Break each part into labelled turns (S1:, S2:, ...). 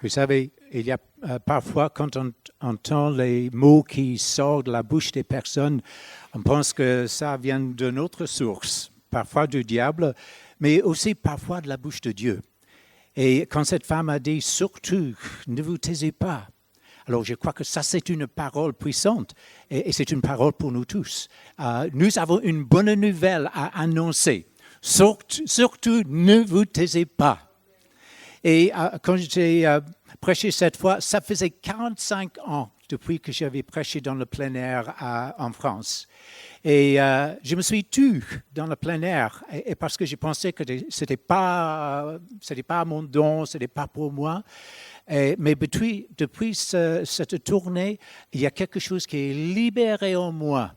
S1: Vous savez, il y a parfois, quand on entend les mots qui sortent de la bouche des personnes, on pense que ça vient d'une autre source, parfois du diable, mais aussi parfois de la bouche de Dieu. Et quand cette femme a dit « Surtout, ne vous taisez pas », alors je crois que ça, c'est une parole puissante et c'est une parole pour nous tous. Nous avons une bonne nouvelle à annoncer. Surtout, ne vous taisez pas. Et quand j'ai prêché cette fois, ça faisait 45 ans depuis que j'avais prêché dans le plein air en France. Et je me suis tu dans le plein air et parce que j'ai pensé que ce n'était pas mon don, ce n'était pas pour moi. Mais depuis cette tournée, il y a quelque chose qui est libéré en moi.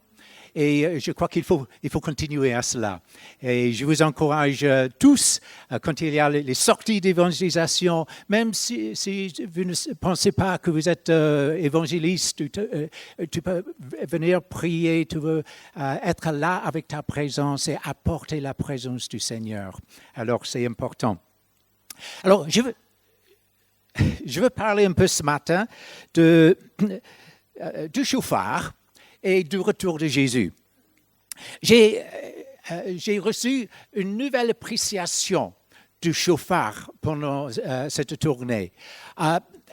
S1: Et je crois qu'il faut continuer à cela. Et je vous encourage tous, quand il y a les sorties d'évangélisation, même si vous ne pensez pas que vous êtes évangéliste, tu peux venir prier, tu veux être là avec ta présence et apporter la présence du Seigneur. Alors, c'est important. Alors, je veux parler un peu ce matin du chauffard et du retour de Jésus. J'ai reçu une nouvelle appréciation du chauffard pendant cette tournée.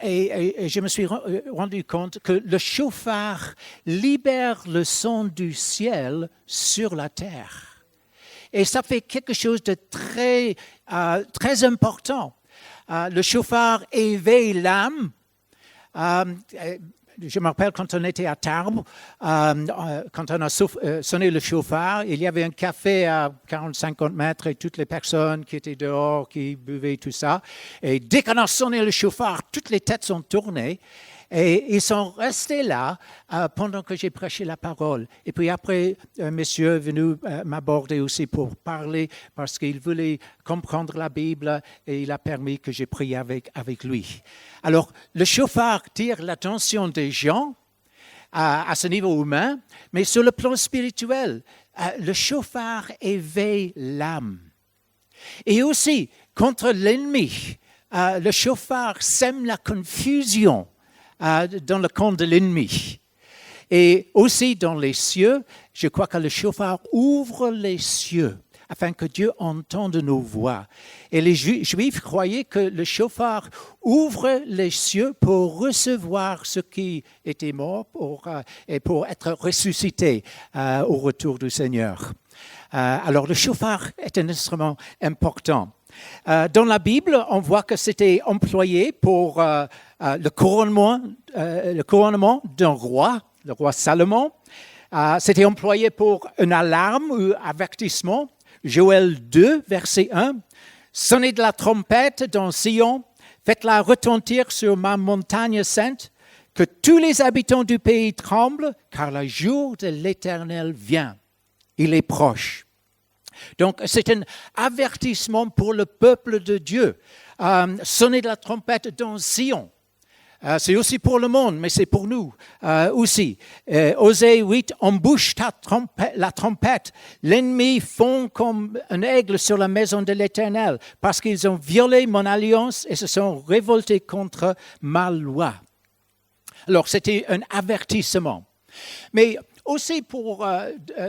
S1: Et je me suis rendu compte que le chauffard libère le son du ciel sur la terre. Et ça fait quelque chose de très important. Le chauffard éveille l'âme. Je me rappelle quand on était à Tarbes, quand on a sonné le chauffard, il y avait un café à 40-50 mètres et toutes les personnes qui étaient dehors, qui buvaient tout ça. Et dès qu'on a sonné le chauffard, toutes les têtes sont tournées. Et ils sont restés là pendant que j'ai prêché la parole. Et puis après, un monsieur est venu m'aborder aussi pour parler parce qu'il voulait comprendre la Bible et il a permis que j'ai prié avec lui. Alors, le chauffard tire l'attention des gens à ce niveau humain, mais sur le plan spirituel, le chauffard éveille l'âme. Et aussi, contre l'ennemi, le chauffard sème la confusion dans le camp de l'ennemi. Et aussi dans les cieux, je crois que le chauffard ouvre les cieux afin que Dieu entende nos voix. Et les Juifs croyaient que le chauffard ouvre les cieux pour recevoir ceux qui étaient morts et pour être ressuscités au retour du Seigneur. Alors le chauffard est un instrument important. Dans la Bible, on voit que c'était employé pour le couronnement d'un roi, le roi Salomon. C'était employé pour une alarme ou avertissement. Joël 2, verset 1. Sonnez de la trompette dans Sion, faites-la retentir sur ma montagne sainte, que tous les habitants du pays tremblent, car le jour de l'Éternel vient. Il est proche. Donc, c'est un avertissement pour le peuple de Dieu. Sonner de la trompette dans Sion. C'est aussi pour le monde, mais c'est pour nous aussi. Osée 8, embouche la trompette. L'ennemi fond comme un aigle sur la maison de l'Éternel, parce qu'ils ont violé mon alliance et se sont révoltés contre ma loi. Alors, c'était un avertissement. Mais aussi pour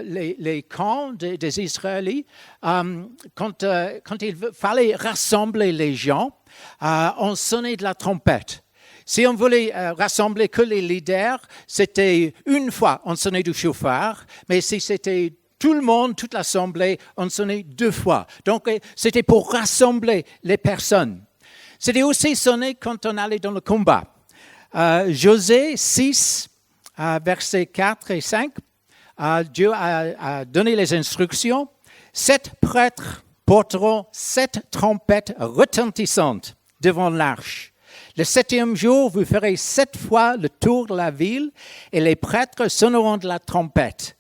S1: les camps des Israélites, quand il fallait rassembler les gens, on sonnait de la trompette. Si on voulait rassembler que les leaders, c'était une fois, on sonnait du chauffard, mais si c'était tout le monde, toute l'assemblée, on sonnait 2 fois. Donc, c'était pour rassembler les personnes. C'était aussi sonné quand on allait dans le combat. Josée 6, versets 4 et 5, Dieu a donné les instructions. 7 prêtres porteront 7 trompettes retentissantes devant l'arche. Le 7e jour, vous ferez 7 fois le tour de la ville et les prêtres sonneront de la trompette.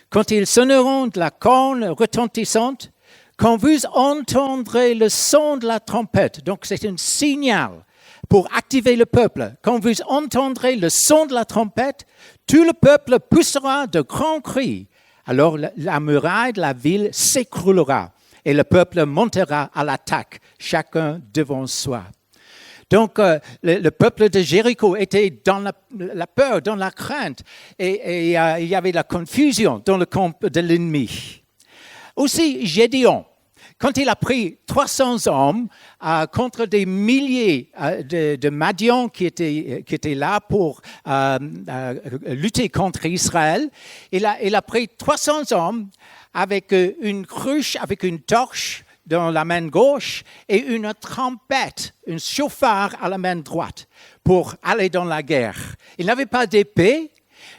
S1: Quand ils sonneront de la corne retentissante, quand vous entendrez le son de la trompette, donc c'est un signal pour activer le peuple. Quand vous entendrez le son de la trompette, tout le peuple poussera de grands cris. Alors la muraille de la ville s'écroulera et le peuple montera à l'attaque, chacun devant soi. Donc, le peuple de Jéricho était dans la peur, dans la crainte, et il y avait la confusion dans le camp de l'ennemi. Aussi, Gédéon, quand il a pris 300 hommes contre des milliers de Madian qui étaient là pour lutter contre Israël, il a pris 300 hommes avec une cruche, avec une torche dans la main gauche et une trompette, un chauffard à la main droite pour aller dans la guerre. Ils n'avaient pas d'épée,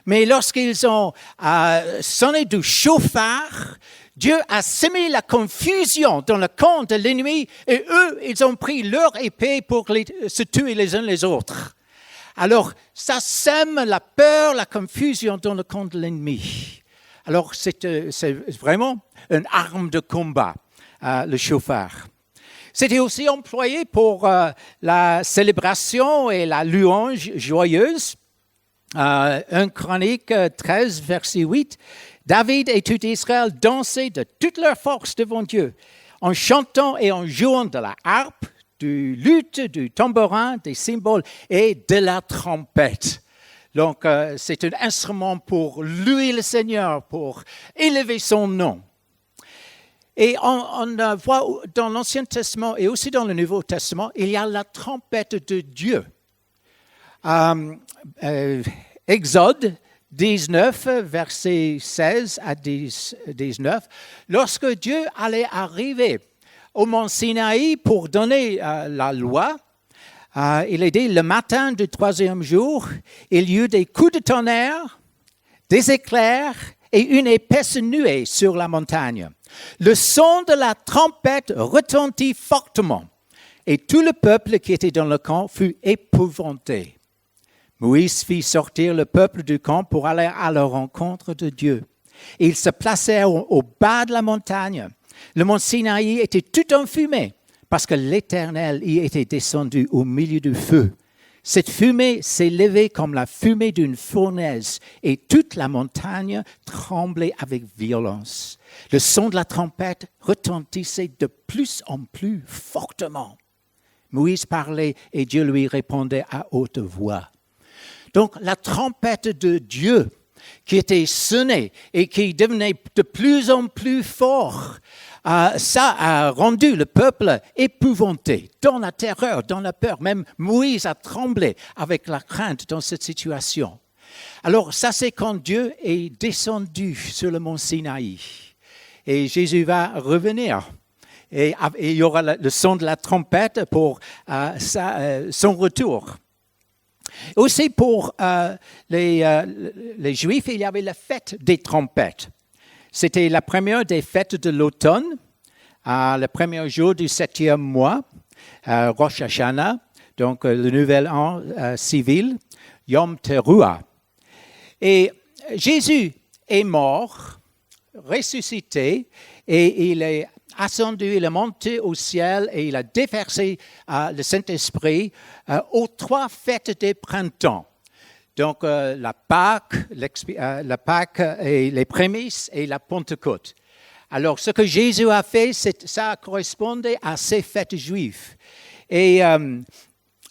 S1: mais lorsqu'ils ont sonné du chauffard, Dieu a semé la confusion dans le camp de l'ennemi et eux, ils ont pris leur épée pour se tuer les uns les autres. Alors, ça sème la peur, la confusion dans le camp de l'ennemi. Alors, c'est vraiment une arme de combat, le chauffard. C'était aussi employé pour la célébration et la louange joyeuse. 1 Chronique 13, verset 8. David et tout Israël dansaient de toute leur force devant Dieu, en chantant et en jouant de la harpe, du luth, du tambourin, des cymbales et de la trompette. Donc, c'est un instrument pour louer le Seigneur, pour élever son nom. Et on voit dans l'Ancien Testament et aussi dans le Nouveau Testament, il y a la trompette de Dieu. Exode 19, versets 16 à 19, lorsque Dieu allait arriver au mont Sinaï pour donner la loi, il est dit le matin du 3e jour, il y eut des coups de tonnerre, des éclairs et une épaisse nuée sur la montagne. Le son de la trompette retentit fortement et tout le peuple qui était dans le camp fut épouvanté. Moïse fit sortir le peuple du camp pour aller à la rencontre de Dieu. Ils se placèrent au bas de la montagne. Le mont Sinaï était tout enfumé parce que l'Éternel y était descendu au milieu du feu. Cette fumée s'élevait comme la fumée d'une fournaise et toute la montagne tremblait avec violence. Le son de la trompette retentissait de plus en plus fortement. Moïse parlait et Dieu lui répondait à haute voix. Donc, la trompette de Dieu qui était sonnée et qui devenait de plus en plus fort, ça a rendu le peuple épouvanté, dans la terreur, dans la peur. Même Moïse a tremblé avec la crainte dans cette situation. Alors, ça, c'est quand Dieu est descendu sur le mont Sinaï. Et Jésus va revenir. Et il y aura le son de la trompette pour son retour. Aussi pour les Juifs, il y avait la fête des trompettes. C'était la première des fêtes de l'automne, le premier jour du 7e mois, Rosh Hashanah, donc le nouvel an civil, Yom Teruah. Et Jésus est mort, ressuscité, et il est ascendu, il est monté au ciel et il a déversé le Saint-Esprit aux 3 fêtes des printemps. Donc la Pâque et les prémices et la Pentecôte. Alors ce que Jésus a fait, ça correspondait à ces fêtes juives. Et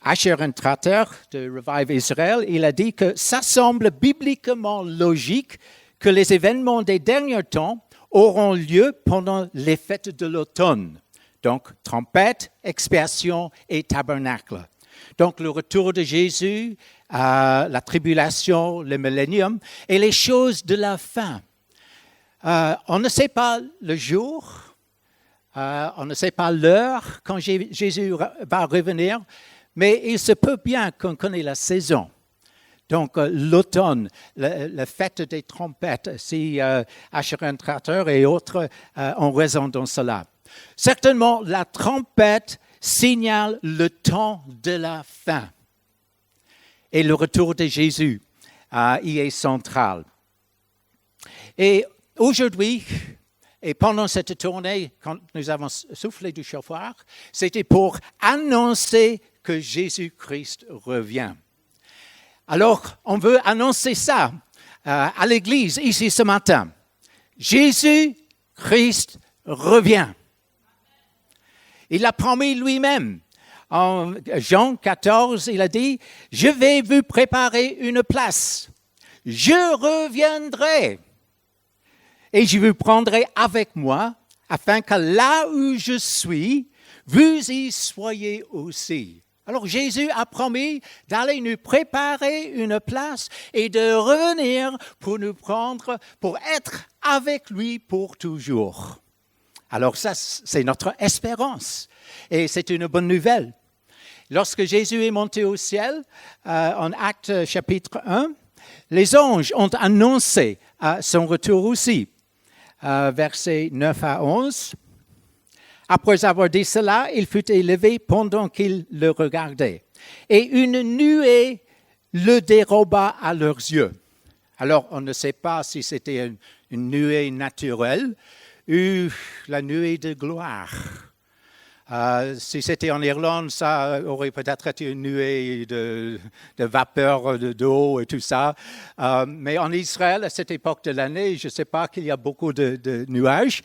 S1: Asher Tratter de Revive Israel, il a dit que ça semble bibliquement logique que les événements des derniers temps auront lieu pendant les fêtes de l'automne. Donc, trompette, expiation et tabernacle. Donc, le retour de Jésus, la tribulation, le millénium et les choses de la fin. On ne sait pas le jour, on ne sait pas l'heure quand Jésus va revenir, mais il se peut bien qu'on connaisse la saison. Donc, l'automne, la fête des trompettes, si Asher Tratter et autres ont raison dans cela. Certainement, la trompette signale le temps de la fin. Et le retour de Jésus y est central. Et aujourd'hui, et pendant cette tournée, quand nous avons soufflé du chauffard, c'était pour annoncer que Jésus-Christ revient. Alors, on veut annoncer ça à l'Église ici ce matin. Jésus-Christ revient. Il l'a promis lui-même En Jean 14, il a dit, « Je vais vous préparer une place. Je reviendrai et je vous prendrai avec moi, afin que là où je suis, vous y soyez aussi. » Alors Jésus a promis d'aller nous préparer une place et de revenir pour nous prendre, pour être avec lui pour toujours. Alors ça, c'est notre espérance et c'est une bonne nouvelle. Lorsque Jésus est monté au ciel, en Actes chapitre 1, les anges ont annoncé son retour aussi. Versets 9 à 11. Après avoir dit cela, il fut élevé pendant qu'ils le regardaient. Et une nuée le déroba à leurs yeux. Alors, on ne sait pas si c'était une nuée naturelle ou la nuée de gloire. Si c'était en Irlande, ça aurait peut-être été une nuée de vapeur d'eau et tout ça. Mais en Israël, à cette époque de l'année, je ne sais pas qu'il y a beaucoup de nuages,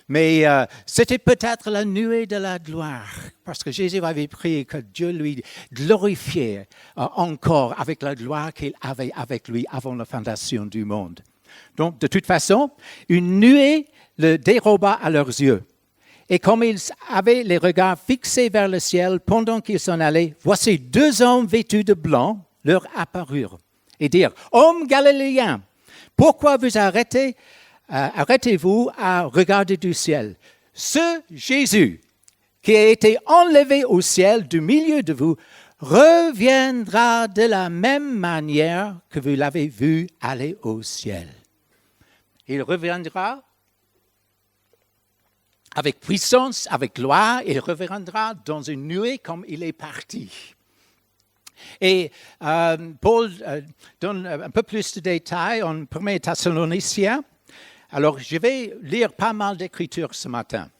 S1: mais c'était peut-être la nuée de la gloire. Parce que Jésus avait prié que Dieu lui glorifiait encore avec la gloire qu'il avait avec lui avant la fondation du monde. Donc, de toute façon, une nuée le déroba à leurs yeux. Et comme ils avaient les regards fixés vers le ciel pendant qu'ils s'en allaient, voici 2 hommes vêtus de blanc leur apparurent et dirent, « Hommes galiléens, pourquoi vous arrêtez-vous à regarder du ciel? Ce Jésus qui a été enlevé au ciel du milieu de vous reviendra de la même manière que vous l'avez vu aller au ciel. » Il reviendra avec puissance, avec gloire, il reviendra dans une nuée comme il est parti. Et Paul donne un peu plus de détails en 1 Thessaloniciens. Alors, je vais lire pas mal d'écritures ce matin,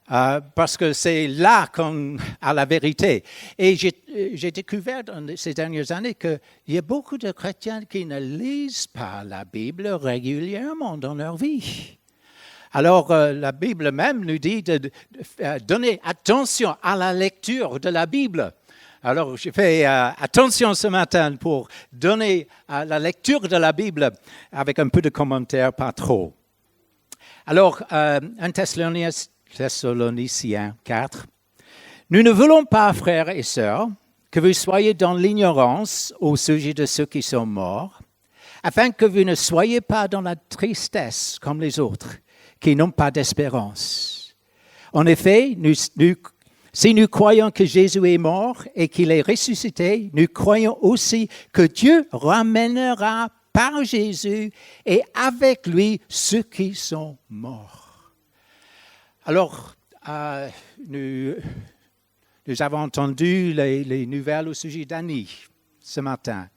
S1: parce que c'est là qu'on a la vérité. Et j'ai découvert dans ces dernières années qu'il y a beaucoup de chrétiens qui ne lisent pas la Bible régulièrement dans leur vie. Alors, la Bible même nous dit de donner attention à la lecture de la Bible. Alors, je fais attention ce matin pour donner la lecture de la Bible avec un peu de commentaires, pas trop. Alors, 1 Thessaloniciens 4. « Nous ne voulons pas, frères et sœurs, que vous soyez dans l'ignorance au sujet de ceux qui sont morts, afin que vous ne soyez pas dans la tristesse comme les autres, qui n'ont pas d'espérance. En effet, si nous croyons que Jésus est mort et qu'il est ressuscité, nous croyons aussi que Dieu ramènera par Jésus et avec lui ceux qui sont morts. » Alors, nous avons entendu les nouvelles au sujet d'Annie ce matin,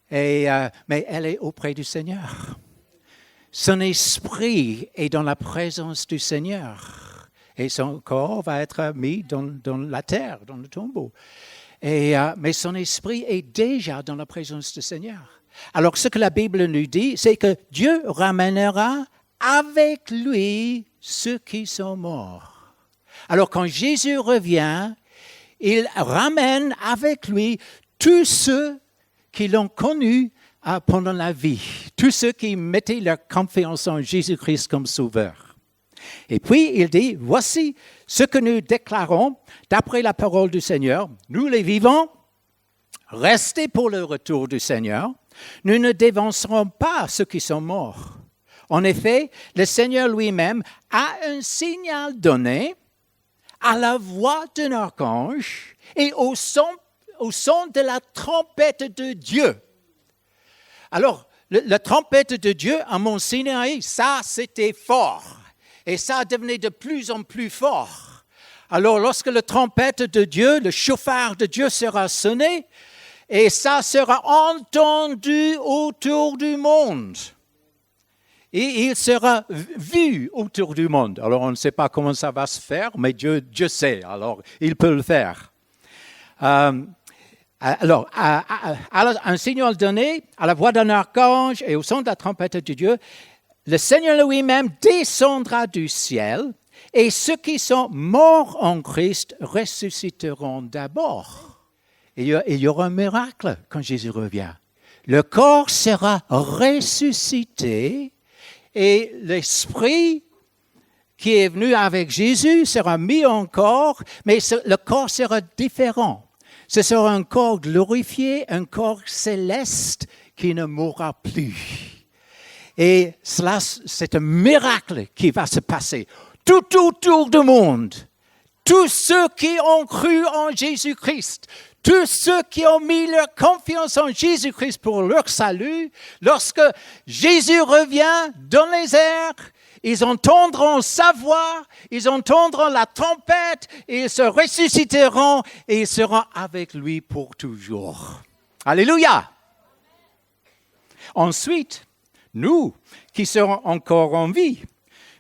S1: mais elle est auprès du Seigneur. Son esprit est dans la présence du Seigneur et son corps va être mis dans la terre, dans le tombeau. Mais son esprit est déjà dans la présence du Seigneur. Alors, ce que la Bible nous dit, c'est que Dieu ramènera avec lui ceux qui sont morts. Alors, quand Jésus revient, il ramène avec lui tous ceux qui l'ont connu pendant la vie, tous ceux qui mettaient leur confiance en Jésus-Christ comme sauveur. Et puis, il dit, voici ce que nous déclarons d'après la parole du Seigneur. Nous les vivants, restés pour le retour du Seigneur, nous ne dévancerons pas ceux qui sont morts. En effet, le Seigneur lui-même a un signal donné à la voix d'un archange et au son de la trompette de Dieu. Alors, la trompette de Dieu à Mont Sinaï, ça, c'était fort. Et ça devenait de plus en plus fort. Alors, lorsque la trompette de Dieu, le chauffard de Dieu sera sonné, et ça sera entendu autour du monde. Et il sera vu autour du monde. Alors, on ne sait pas comment ça va se faire, mais Dieu sait. Alors, il peut le faire. Alors, un signal donné à la voix d'un archange et au son de la trompette de Dieu, le Seigneur lui-même descendra du ciel Et ceux qui sont morts en Christ ressusciteront d'abord. Il y aura un miracle quand Jésus revient. Le corps sera ressuscité et l'esprit qui est venu avec Jésus sera mis en corps, mais le corps sera différent. Ce sera un corps glorifié, un corps céleste qui ne mourra plus. Et cela, c'est un miracle qui va se passer tout autour du monde. Tous ceux qui ont cru en Jésus-Christ, tous ceux qui ont mis leur confiance en Jésus-Christ pour leur salut, lorsque Jésus revient dans les airs, ils entendront sa voix, ils entendront la trompette, et ils se ressusciteront et ils seront avec lui pour toujours. Alléluia! Ensuite, nous qui serons encore en vie,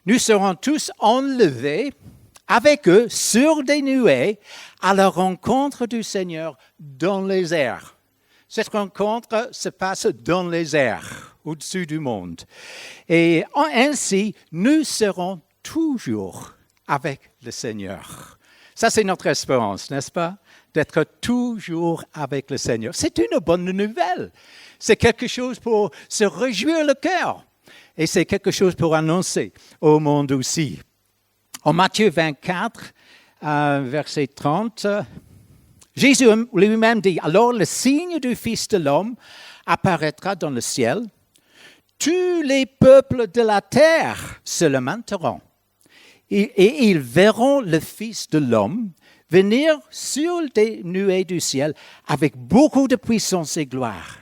S1: nous serons tous enlevés avec eux sur des nuées à la rencontre du Seigneur dans les airs. Cette rencontre se passe dans les airs, au-dessus du monde. Et ainsi, nous serons toujours avec le Seigneur. Ça, c'est notre espérance, n'est-ce pas? D'être toujours avec le Seigneur. C'est une bonne nouvelle. C'est quelque chose pour se réjouir le cœur. Et c'est quelque chose pour annoncer au monde aussi. En Matthieu 24, verset 30, Jésus lui-même dit, « Alors le signe du Fils de l'homme apparaîtra dans le ciel. Tous les peuples de la terre se lamenteront. Et ils verront le Fils de l'homme venir sur des nuées du ciel avec beaucoup de puissance et gloire.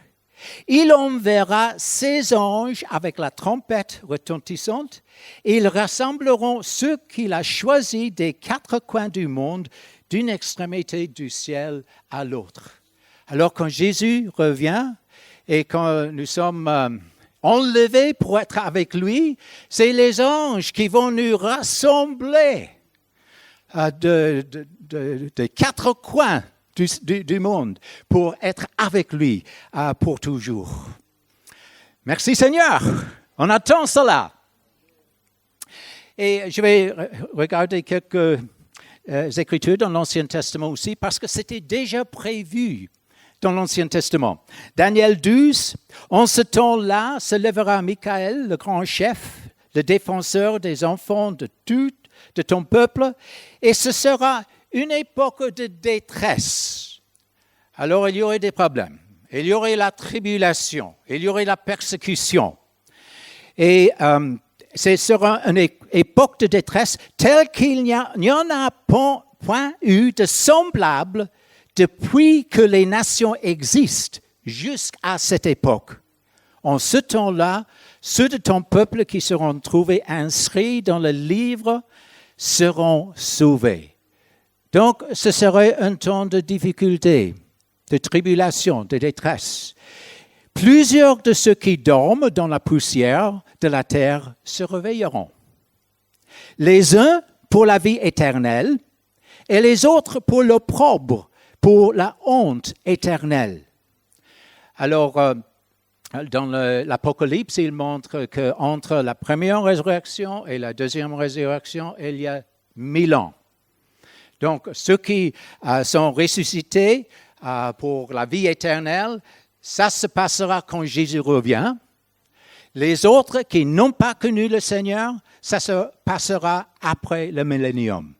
S1: Il enverra ses anges avec la trompette retentissante et ils rassembleront ceux qu'il a choisis des quatre coins du monde, d'une extrémité du ciel à l'autre. » Alors quand Jésus revient et quand nous sommes enlevés pour être avec lui, c'est les anges qui vont nous rassembler de quatre coins du monde pour être avec lui pour toujours. Merci Seigneur, on attend cela. Et je vais regarder quelques Écritures dans l'Ancien Testament aussi parce que c'était déjà prévu dans l'Ancien Testament. Daniel 12, en ce temps-là se lèvera Michaël, le grand chef, le défenseur des enfants de ton peuple, et ce sera une époque de détresse. Alors, il y aurait des problèmes. Il y aurait la tribulation. Il y aurait la persécution. Et ce sera une époque de détresse telle qu'il n'y en a point eu de semblable depuis que les nations existent jusqu'à cette époque. En ce temps-là, ceux de ton peuple qui seront trouvés inscrits dans le livre seront sauvés. Donc, ce serait un temps de difficulté, de tribulation, de détresse. Plusieurs de ceux qui dorment dans la poussière de la terre se réveilleront. Les uns pour la vie éternelle et les autres pour l'opprobre, pour la honte éternelle. Alors, dans l'Apocalypse, il montre qu'entre la première résurrection et la deuxième résurrection, il y a 1000 ans. Donc, ceux qui sont ressuscités pour la vie éternelle, ça se passera quand Jésus revient. Les autres qui n'ont pas connu le Seigneur, ça se passera après le millénium,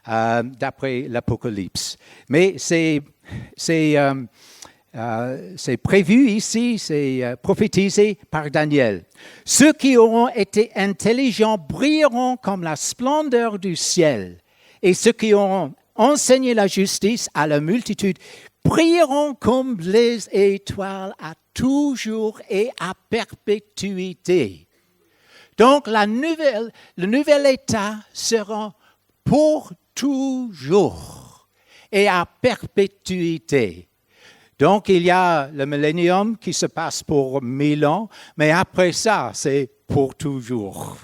S1: d'après l'Apocalypse. Mais c'est prévu ici, c'est prophétisé par Daniel. Ceux qui auront été intelligents brilleront comme la splendeur du ciel. Et ceux qui auront enseigné la justice à la multitude brilleront comme les étoiles à toujours et à perpétuité. Donc, le nouvel état sera pour toujours et à perpétuité. Donc, il y a le millénium qui se passe pour 1000 ans, mais après ça, c'est pour toujours.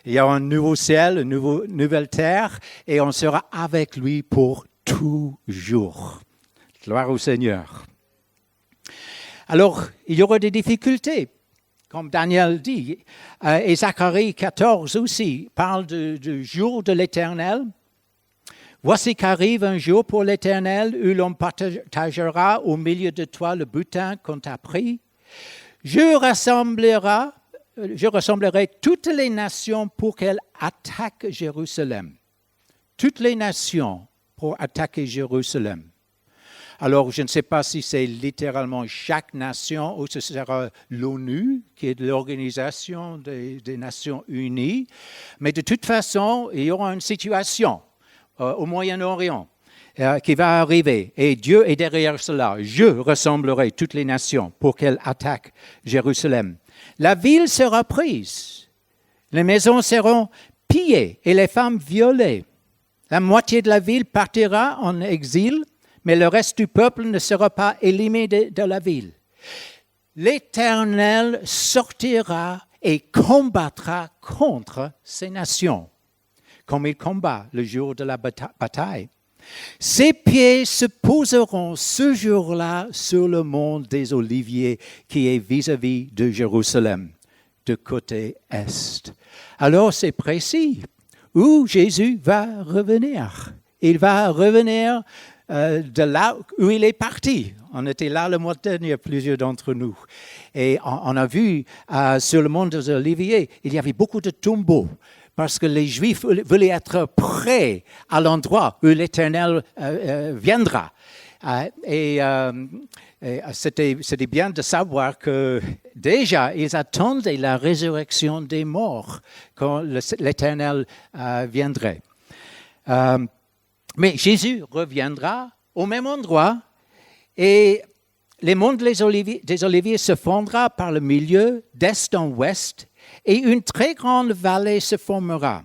S1: Il y a un nouveau ciel, une nouvelle terre, et on sera avec lui pour toujours. Gloire au Seigneur. Alors, il y aura des difficultés comme Daniel dit. Et Zacharie 14 aussi parle du jour de l'Éternel. Voici qu'arrive un jour pour l'Éternel où l'on partagera au milieu de toi le butin qu'on t'a pris. Je rassemblerai toutes les nations pour qu'elles attaquent Jérusalem. Toutes les nations pour attaquer Jérusalem. Alors, je ne sais pas si c'est littéralement chaque nation ou ce sera l'ONU, qui est l'Organisation des Nations Unies. Mais de toute façon, il y aura une situation au Moyen-Orient qui va arriver. Et Dieu est derrière cela. Je rassemblerai toutes les nations pour qu'elles attaquent Jérusalem. La ville sera prise. Les maisons seront pillées et les femmes violées. La moitié de la ville partira en exil, mais le reste du peuple ne sera pas éliminé de la ville. L'Éternel sortira et combattra contre ces nations, comme il combat le jour de la bataille. Ses pieds se poseront ce jour-là sur le mont des Oliviers qui est vis-à-vis de Jérusalem, de côté est. Alors c'est précis où Jésus va revenir. Il va revenir de là où il est parti. On était là le mois dernier, plusieurs d'entre nous. Et on a vu sur le mont des Oliviers, il y avait beaucoup de tombeaux parce que les Juifs voulaient être prêts à l'endroit où l'Éternel viendra. C'était bien de savoir que déjà, ils attendaient la résurrection des morts quand l'Éternel viendrait. Mais Jésus reviendra au même endroit et les monts des Oliviers se fondra par le milieu, d'est en ouest, et une très grande vallée se formera.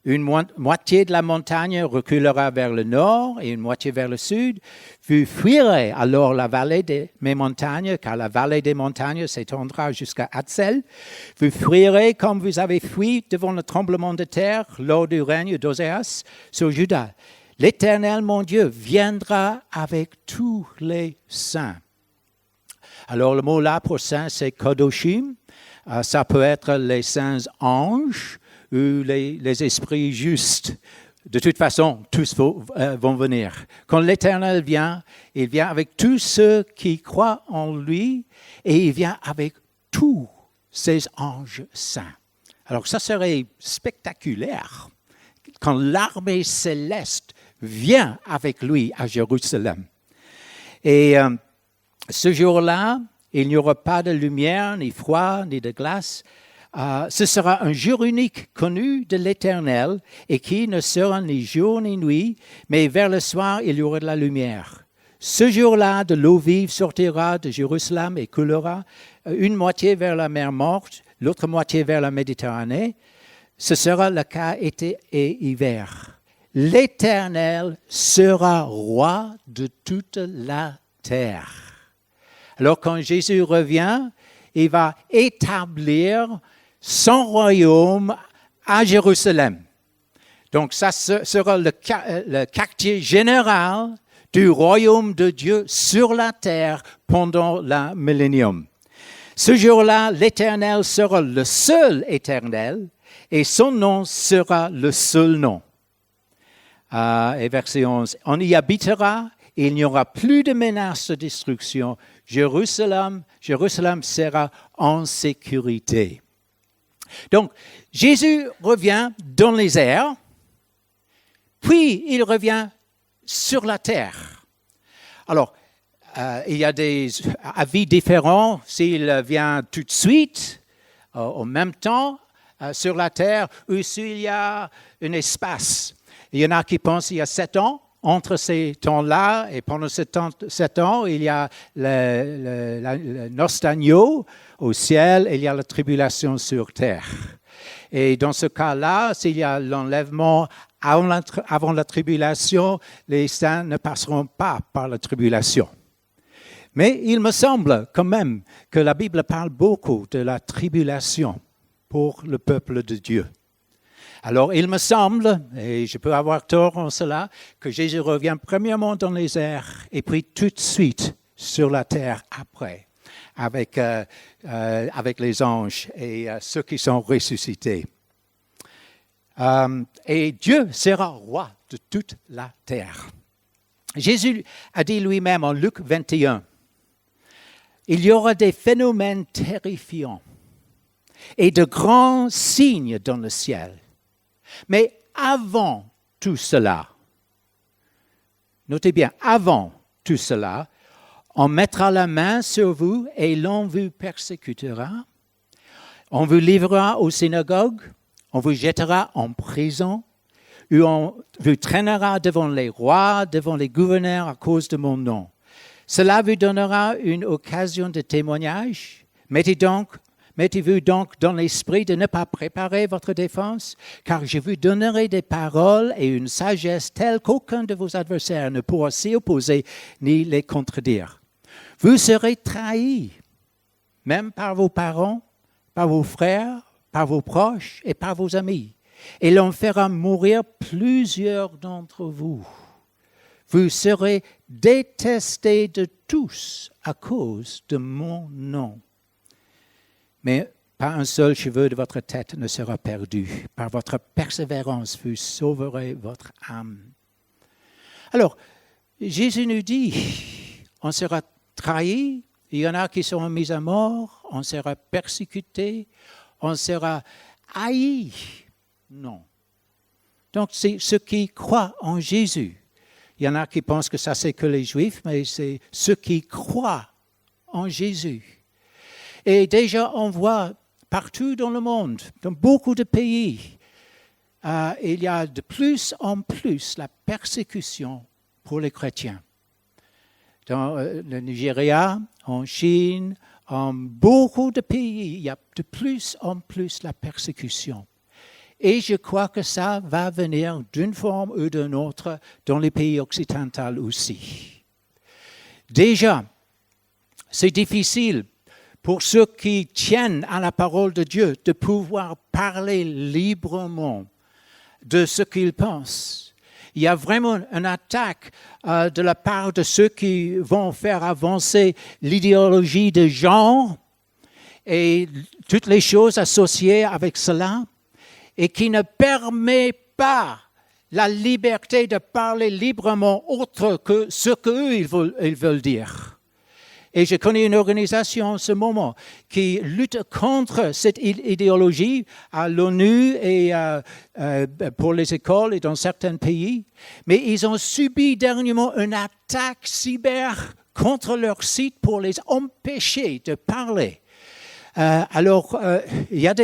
S1: Une moitié de la montagne reculera vers le nord et une moitié vers le sud. Vous fuirez alors la vallée des montagnes, car la vallée des montagnes s'étendra jusqu'à Hatzel. Vous fuirez comme vous avez fui devant le tremblement de terre lors du règne d'Oséas sur Juda. L'Éternel, mon Dieu, viendra avec tous les saints. Alors le mot là pour saint, c'est Kodoshim. Ça peut être les saints anges ou les esprits justes. De toute façon, tous vont venir. Quand l'Éternel vient, il vient avec tous ceux qui croient en lui et il vient avec tous ces anges saints. Alors ça serait spectaculaire quand l'armée céleste vient avec lui à Jérusalem. Et ce jour-là, il n'y aura pas de lumière, ni froid, ni de glace. Ce sera un jour unique connu de l'Éternel et qui ne sera ni jour ni nuit, mais vers le soir, il y aura de la lumière. Ce jour-là, de l'eau vive sortira de Jérusalem et coulera, une moitié vers la mer Morte, l'autre moitié vers la Méditerranée. Ce sera le cas été et hiver. L'Éternel sera roi de toute la terre. Alors quand Jésus revient, il va établir son royaume à Jérusalem. Donc ça sera le quartier général du royaume de Dieu sur la terre pendant le millénium. Ce jour-là, l'Éternel sera le seul Éternel et son nom sera le seul nom. Et verset 11, on y habitera et il n'y aura plus de menace de destruction. Jérusalem sera en sécurité. Donc, Jésus revient dans les airs, puis il revient sur la terre. Alors, il y a des avis différents s'il vient tout de suite, en même temps, sur la terre, ou s'il y a un espace. Il y en a qui pensent qu'il y a 7 ans. Entre ces temps-là et pendant ces 7 ans, il y a le noce d'agneau au ciel et il y a la tribulation sur terre. Et dans ce cas-là, s'il y a l'enlèvement avant la tribulation, les saints ne passeront pas par la tribulation. Mais il me semble quand même que la Bible parle beaucoup de la tribulation pour le peuple de Dieu. Alors, il me semble, et je peux avoir tort en cela, que Jésus revient premièrement dans les airs et puis tout de suite sur la terre après, avec les anges et ceux qui sont ressuscités. Et Dieu sera roi de toute la terre. Jésus a dit lui-même en Luc 21, il y aura des phénomènes terrifiants et de grands signes dans le ciel. Mais avant tout cela, notez bien, avant tout cela, on mettra la main sur vous et l'on vous persécutera. On vous livrera aux synagogues, on vous jettera en prison, ou on vous traînera devant les rois, devant les gouverneurs à cause de mon nom. Cela vous donnera une occasion de témoignage. Mettez-vous donc dans l'esprit de ne pas préparer votre défense, car je vous donnerai des paroles et une sagesse telle qu'aucun de vos adversaires ne pourra s'y opposer ni les contredire. Vous serez trahis, même par vos parents, par vos frères, par vos proches et par vos amis. Et l'on fera mourir plusieurs d'entre vous. Vous serez détestés de tous à cause de mon nom. Mais pas un seul cheveu de votre tête ne sera perdu. Par votre persévérance, vous sauverez votre âme. Alors, Jésus nous dit, on sera trahi, il y en a qui seront mis à mort, on sera persécuté, on sera haï. Non. Donc, c'est ceux qui croient en Jésus. Il y en a qui pensent que ça, c'est que les Juifs, mais c'est ceux qui croient en Jésus. Et déjà, on voit partout dans le monde, dans beaucoup de pays, il y a de plus en plus la persécution pour les chrétiens. Dans le Nigeria, en Chine, en beaucoup de pays, il y a de plus en plus la persécution. Et je crois que ça va venir d'une forme ou d'une autre dans les pays occidentaux aussi. Déjà, c'est difficile pour ceux qui tiennent à la parole de Dieu de pouvoir parler librement de ce qu'ils pensent. Il y a vraiment une attaque de la part de ceux qui vont faire avancer l'idéologie de genre et toutes les choses associées avec cela, et qui ne permet pas la liberté de parler librement autre que ce qu'eux ils veulent dire. Et je connais une organisation en ce moment qui lutte contre cette idéologie à l'ONU et pour les écoles et dans certains pays. Mais ils ont subi dernièrement une attaque cyber contre leur site pour les empêcher de parler. Il y a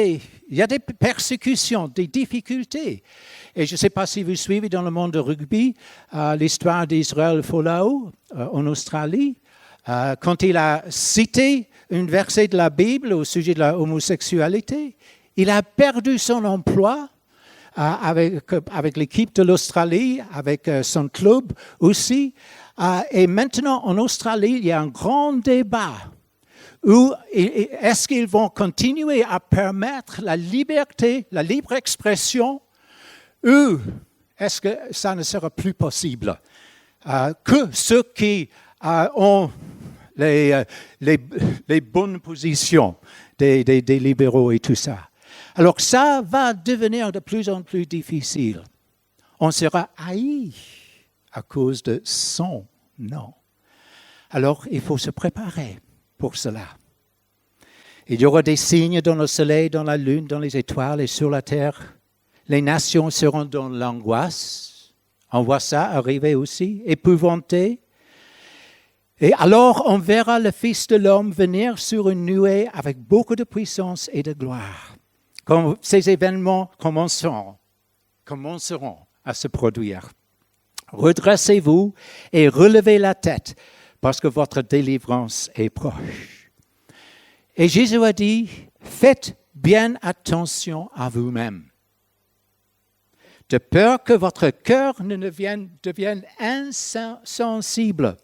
S1: des persécutions, des difficultés. Et je ne sais pas si vous suivez dans le monde de rugby l'histoire d'Israël Folau en Australie. Quand il a cité un verset de la Bible au sujet de l'homosexualité, il a perdu son emploi avec l'équipe de l'Australie, avec son club aussi. Et maintenant, en Australie, il y a un grand débat. Ou est-ce qu'ils vont continuer à permettre la liberté, la libre expression, ou est-ce que ça ne sera plus possible que ceux qui ont les bonnes positions des libéraux et tout ça. Alors ça va devenir de plus en plus difficile. On sera haï à cause de son nom. Alors il faut se préparer pour cela. Il y aura des signes dans le soleil, dans la lune, dans les étoiles et sur la terre. Les nations seront dans l'angoisse. On voit ça arriver aussi, épouvantées. Et alors, on verra le Fils de l'homme venir sur une nuée avec beaucoup de puissance et de gloire. Quand ces événements commenceront à se produire. Redressez-vous et relevez la tête, parce que votre délivrance est proche. Et Jésus a dit, faites bien attention à vous-même, de peur que votre cœur ne devienne insensible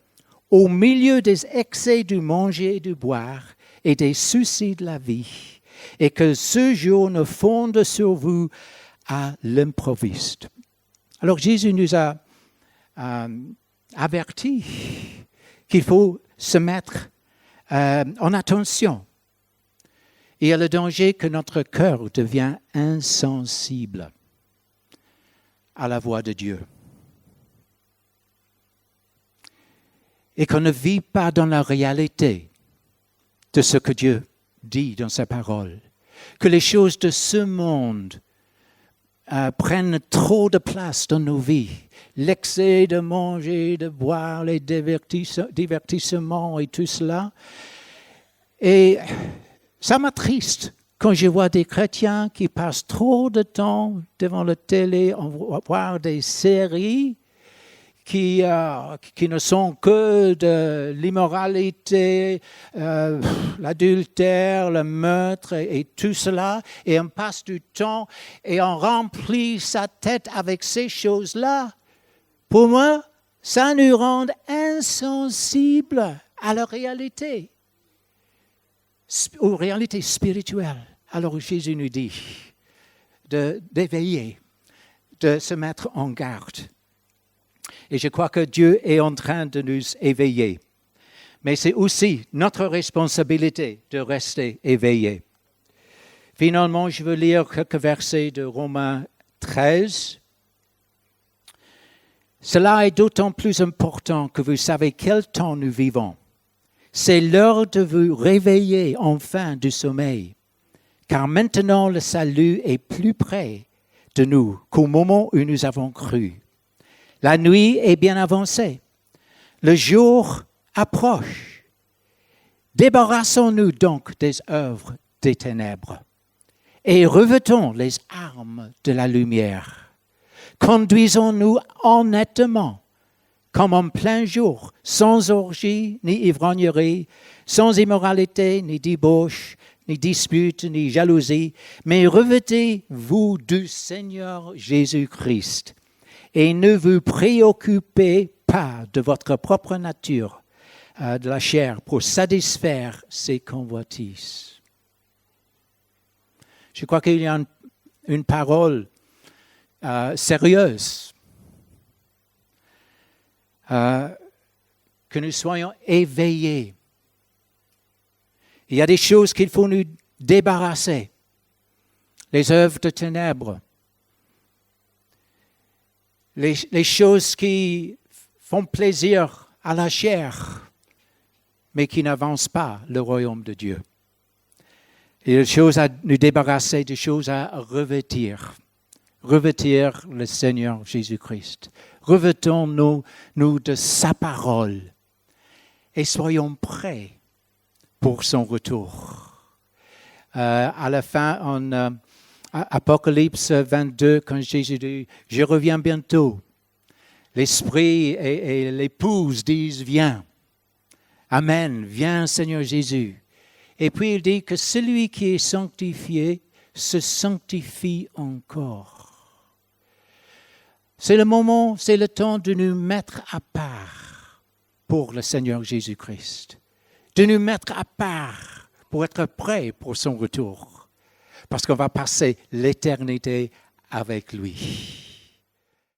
S1: au milieu des excès du manger et du boire et des soucis de la vie, et que ce jour ne fonde sur vous à l'improviste. Alors Jésus nous a avertis qu'il faut se mettre en attention. Il y a le danger que notre cœur devienne insensible à la voix de Dieu. Et qu'on ne vit pas dans la réalité de ce que Dieu dit dans sa parole. Que les choses de ce monde prennent trop de place dans nos vies. L'excès de manger, de boire, les divertissements et tout cela. Et ça m'attriste quand je vois des chrétiens qui passent trop de temps devant la télé, à voir des séries qui ne sont que de l'immoralité, l'adultère, le meurtre et tout cela. Et on passe du temps et on remplit sa tête avec ces choses-là. Pour moi, ça nous rend insensibles à la réalité, aux réalités spirituelles. Alors Jésus nous dit d'éveiller, de se mettre en garde. Et je crois que Dieu est en train de nous éveiller. Mais c'est aussi notre responsabilité de rester éveillés. Finalement, je veux lire quelques versets de Romains 13. Cela est d'autant plus important que vous savez quel temps nous vivons. C'est l'heure de vous réveiller enfin du sommeil, car maintenant le salut est plus près de nous qu'au moment où nous avons cru. La nuit est bien avancée, le jour approche. Débarrassons-nous donc des œuvres des ténèbres et revêtons les armes de la lumière. Conduisons-nous honnêtement, comme en plein jour, sans orgie ni ivrognerie, sans immoralité ni débauche, ni dispute, ni jalousie, mais revêtez-vous du Seigneur Jésus-Christ et ne vous préoccupez pas de votre propre nature, de la chair, pour satisfaire ses convoitises. Je crois qu'il y a une parole sérieuse. Que nous soyons éveillés. Il y a des choses qu'il faut nous débarrasser. Les œuvres de ténèbres. Les choses qui font plaisir à la chair, mais qui n'avancent pas le royaume de Dieu. Il y a des choses à nous débarrasser, des choses à revêtir. Revêtir le Seigneur Jésus-Christ. Revêtons-nous de sa parole et soyons prêts pour son retour. À la fin, en Apocalypse 22, quand Jésus dit « Je reviens bientôt », l'Esprit et l'épouse disent « Viens ». Amen, viens Seigneur Jésus. Et puis il dit que celui qui est sanctifié se sanctifie encore. C'est le moment, c'est le temps de nous mettre à part pour le Seigneur Jésus-Christ. De nous mettre à part pour être prêts pour son retour. Parce qu'on va passer l'éternité avec lui.